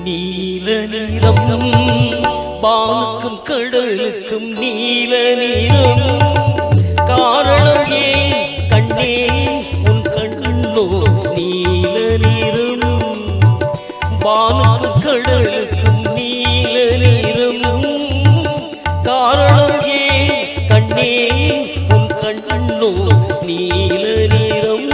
நீல நிறம் வானுக்கும் கடலுக்கும் நீல நிறம் காரணம் ஏன் கண்ணே உன் கண்ணோ நீல நிறம் வானுக்கும் கடலுக்கும் நீல நிறம் காரணம் ஏன் கண்ணே உன் கண்ணோ நீல நிறம்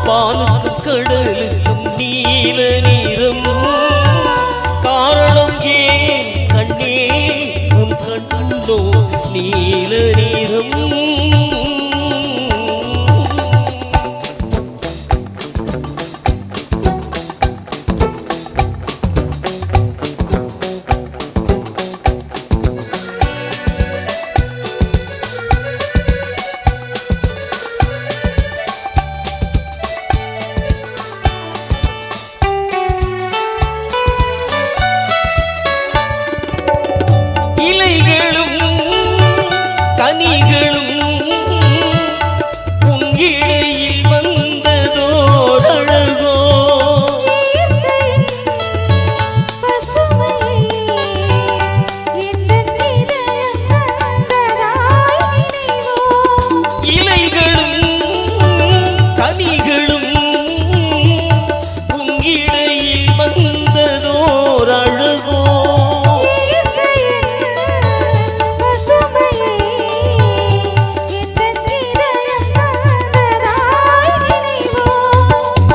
வானுக்கும் கடலுக்கும் நீல நிறம் காரணம் ஏன் கண்ணே உன் கண்ணோ நீல நிறம் கனிகளும் உன் இடையில் வந்ததோர் அழகோ இலைகளும் கனிகளும் உன் இடையில் வந்ததோர் அழகோ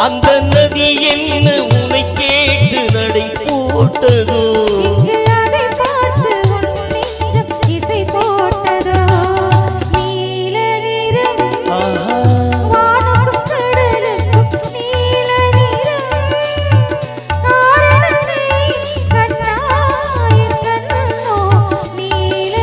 அந்த நதி என்ன உன்னை கேட்டு நடை போட்டதோ அதை பார்த்து இசை போட்டதோ நீல நிறம் வானுக்கும் கடலுக்கும் நீல நிறம் காரணமே கண்ணா என் கண்ணோ நீல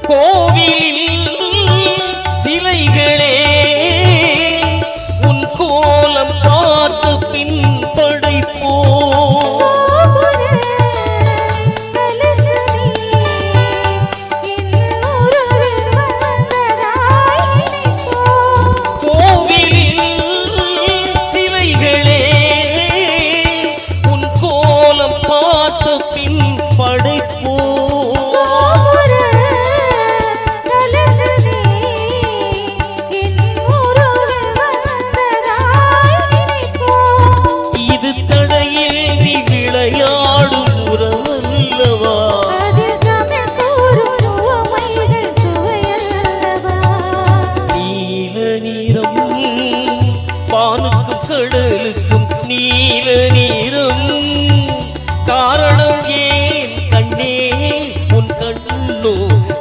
கோவிலில் சிலைகளே உன் கோலம் பார்த்து பின் படைப்போ கோவிலில் சிலைகளே உன் கோலம் பார்த்து பின் படைப்போ வானுக்கும் கடலுக்கும் நீல நிறம் காரணம் ஏன் கண்ணே உன் கண்ணோ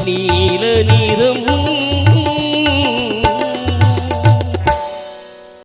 நீல நிறம்